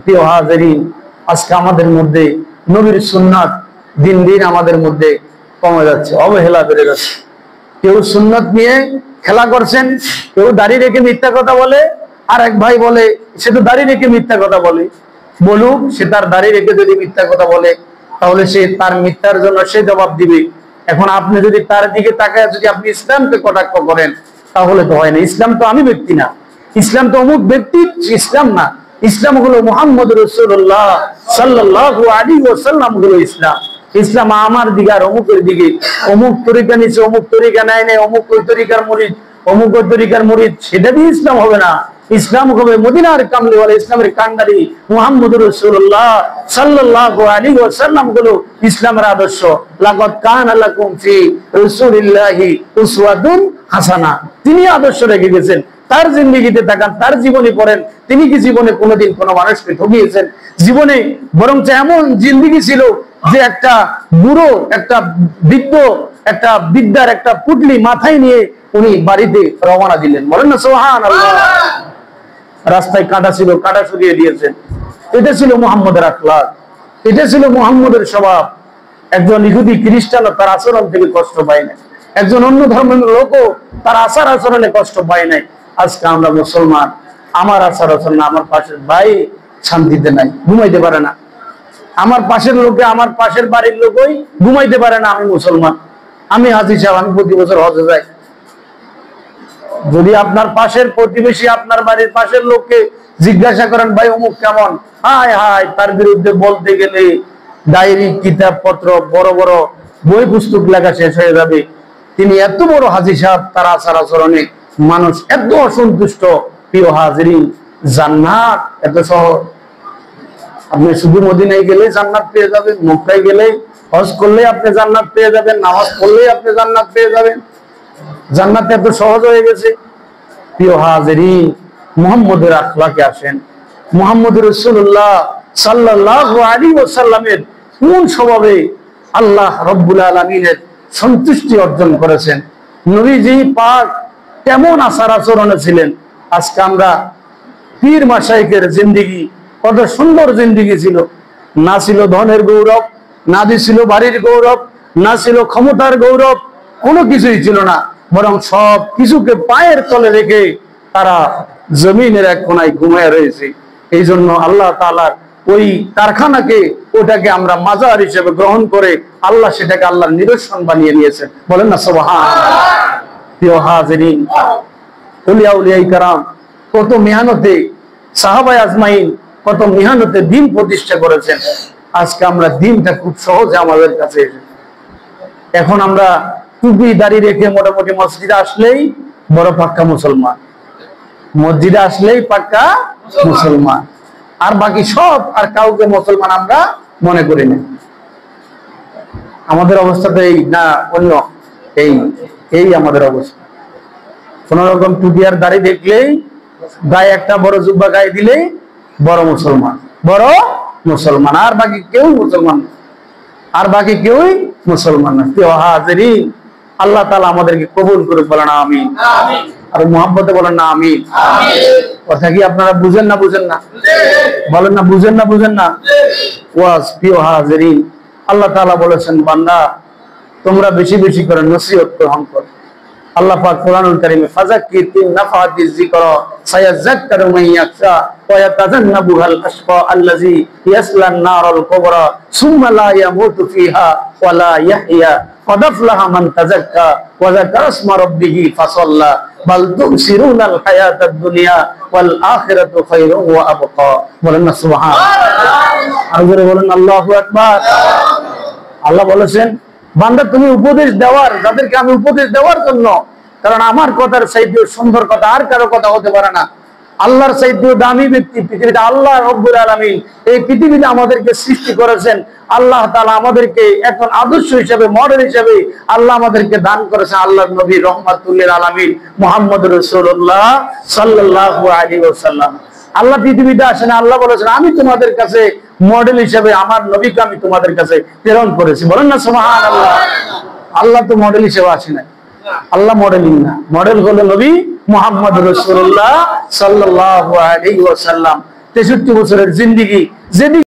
প্রিয় হাজিরিন, আজকে আমাদের মধ্যে নবীর সুন্নাত দিন দিন আমাদের মধ্যে কমে যাচ্ছে, অবহেলা বেড়ে যাচ্ছে। কেউ সুন্নাত নিয়ে খেলা করছেন, কেউ দাড়ি রেখে মিথ্যা কথা বলে, আর এক ভাই বলে সে তো দাড়ি রেখে মিথ্যা কথা বলে। বলুক, সে তার দাড়ি রেখে যদি মিথ্যা কথা বলে তাহলে সে তার মিথ্যার জন্য সে জবাব দিবে। এখন আপনি যদি তার দিকে তাকায় যদি আপনি ইসলামকে কটাক্ষ করেন তাহলে তো হয় না। ইসলাম তো আমি ব্যক্তি না, ইসলাম তো অমুক ব্যক্তির ইসলাম না। ইসলাম হলো মুহাম্মদ রাসূলুল্লাহ সাল্লাল্লাহু আলাইহি ওয়াসাল্লাম হলো ইসলাম। ইসলাম আমার দিকে আর অমুকের দিকে, অমুক তরিকা নিচে অমুক তরিকা নেয় নেই, অমুক ওই তরিকার মুরিদ অমুক ওই তরিকার মুরিদ, সেটা দিয়ে ইসলাম হবে না। ইসলাম হবে মদিনার কামলিওয়ালা ইসলামের কান্ডারি মুহাম্মদ রাসূলুল্লাহ সাল্লাল্লাহু আলাইহি ওয়াসাল্লাম হলো ইসলামের আদর্শ। লাকাদ কানা লাকুম ফি রাসূলিল্লাহি উসওয়াতুন হাসানা, তিনি আদর্শ রেখে গেছেন। তার জিন্দেগিতে তাকান, তার জীবনী পড়েন, তিনি কি জীবনে কোনোদিন কোনো মানুষকে ঠকিয়েছেন? জীবনে বরং এমন জিন্দেগি ছিল যে একটা বুড়ো, একটা বৃদ্ধ, একটা বিদ্যার একটা পুটলি মাথায় নিয়ে উনি বাড়িতে রওনা দিলেন। বলেন না সুবহানাল্লাহ। রাস্তায় কাঁটা ছিল, কাঁটা সরিয়ে দিয়েছেন। এটা ছিল মুহাম্মদের আখলাক, এটা ছিল মুহাম্মদের স্বভাব। একজন ইহুদি খ্রিস্টানও তার আচরণ থেকে কষ্ট পায় না, একজন অন্য ধর্মের লোকও তার আচার আচরণে কষ্ট পায় নাই। আজকে আমরা মুসলমান, আমার আচার আচরণ, আমার পাশের ভাই শান্তিতে নাই, ঘুমাইতে পারে না। আমার পাশের লোকে, আমার পাশের বাড়ির লোকই ঘুমাইতে পারে না। আমি মুসলমান, আমি হাজী সাহেব, আমি প্রতি বছর হজে যাই। যদি আপনার পাশের প্রতিবেশী, আপনার বাড়ির পাশের লোককে জিজ্ঞাসা করেন ভাই অমুক কেমন, হায় হায়, তার বিরুদ্ধে বলতে গেলে ডায়েরি, কিতাব পত্র, বড় বড় বই পুস্তক লেখা শেষ হয়ে যাবে। তিনি এত বড় হাজী সাহেব, তার আচার আচরণে মানুষ এত অসন্তুষ্ট। প্রিয় হাজিরিন, জান্নাত এত সহজ। আপনি শুধু মদিনায় গেলে জান্নাত পেয়ে যাবেন, মক্কায় গেলে, হজ করলে আপনি জান্নাত পেয়ে যাবেন, নামাজ পড়লে আপনি জান্নাত পেয়ে যাবেন। জান্নাত এত সহজ হয়ে গেছে। প্রিয় হাজিরিন, মুহাম্মদের আখলাকে আসেন। মুহাম্মদ রাসূলুল্লাহ সাল্লাল্লাহু আলাইহি ওয়াসাল্লামের কোন স্বভাবে আল্লাহ রাব্বুল আলামিনের সন্তুষ্টি অর্জন করেছেন, নবীজি পাক কেমন আচার আচরণে ছিলেন। আজকে আমরা পীর মাশায়েখের জিন্দেগি, কত সুন্দর জিন্দেগি ছিল। না ছিল ধনের গৌরব, না ছিল বাড়ির গৌরব, না ছিল ক্ষমতার গৌরব, কোনো কিছুই ছিল না। বরং সব কিছুকে পায়ের তলে রেখে তারা জমিনের এক কোনায় ঘুমিয়ে রয়েছে। এই জন্য আল্লাহ তাআলার ওই কারখানাকে, ওটাকে আমরা মাজার হিসেবে গ্রহণ করে আল্লাহ সেটাকে আল্লাহর নিদর্শন বানিয়ে নিয়েছেন। বলেন না সুবহানাল্লাহ। প্রিয় হাজিরিন, আউলিয়া উলিয়ায়ে কেরাম কত মেহনতে, সাহাবায়ে আজমাইন কত মেহনতে দ্বীন প্রতিষ্ঠা করেছেন। আজকে আমরা দ্বীনটা খুব সহজে আমাদের কাছে এসেছে। এখন আমরা টুপি দাড়ি রেখে মোটামুটি মসজিদে আসলেই বড় পাক্কা মুসলমান, মসজিদে আসলেই পাক্কা মুসলমান, আর বাকি সব আর কাউকে মুসলমান আমরা মনে করি না। আমাদের অবস্থাটা এই না অন্য, এই আমাদের অবস্থা। কোন রকম টুপি আর দাড়ি দেখলেই, গায়ে একটা বড় জুব্বা গায়ে দিলেই বড় মুসলমান, বড় মুসলমান, আর বাকি কেউ মুসলমান, আর বাকি কেউই মুসলমান না। প্রিয় হাজিরিন, আল্লাহ তাআলা আমাদেরকে কবুল করুক, বলেন আমিন। আর মুহাব্বতে বলেন না আমিন। কথা কি আপনারা বুঝেন না? বুঝেন না? বলেন না বুঝেন না? বুঝেন না? ওয়াজ। প্রিয় হাজিরিন, আল্লাহ তাআলা বলেছেন, বান্দা তোমরা বেশি বেশি করে নসিহত গ্রহণ করো। আল্লাহ পাক কোরআনুল কারীমে ফাযাক্কির ইন নাফাতিজ যিকরা সায়াযাক্কারু মান ইয়াখশা ওয়া ইয়াতাজান্নাবুহাল আশকা আল্লাযী ইয়াসলান নারাল কুবরা সুম্মা লা ইয়ামুতু ফিহা ওয়া লা ইয়াহইয়া ক্বাদ আফলাহা মান তাযাক্কা ওয়া যাকারা ইসমা রাব্বিহি ফাসাল্লা বাল তুসিরুনাল হায়াতাদ দুনিয়া ওয়াল আখিরাতু খায়রুন ওয়া আবকা। বলেন না সুবহানাল্লাহ। আর জোরে বলেন আল্লাহু আকবার। আল্লাহ বলেছেন, বান্দা তুমি উপদেশ দেওয়ার, যাদেরকে আমি উপদেশ দেওয়ার জন্য, কারণ আমার কথার চাইতেও সুন্দর কথা আর কারো কথা হতে পারে না। আল্লাহর চাইতেও দামি ব্যক্তি পৃথিবীতে আল্লাহ রাব্বুল আলামিন এই পৃথিবীতে আমাদেরকে সৃষ্টি করেছেন। আল্লাহ তাআলা আমাদেরকে এখন আদর্শ হিসেবে, মডেল হিসেবে আল্লাহ আমাদেরকে দান করেছেন আল্লাহর নবী রাহমাতুল লিল আলামিন মুহাম্মদ রাসূলুল্লাহ সাল্লাল্লাহু আলাইহি ওয়াসাল্লাম। আল্লাহ পৃথিবীতে আসেন, আল্লাহ বলেছেন আমি তোমাদের কাছে মডেল হিসেবে আমার নবীকে আমি তোমাদের কাছে প্রেরণ করেছি। বলেন না সুবহানাল্লাহ। আল্লাহ তো মডেল হিসেবে আসে না, আল্লাহ মডেলিং না, মডেল হলো নবী মুহাম্মদ রাসূলুল্লাহ সাল্লাল্লাহু আলাইহি ওয়াসাল্লাম। 63 বছরের জিন্দিগি যেদিকে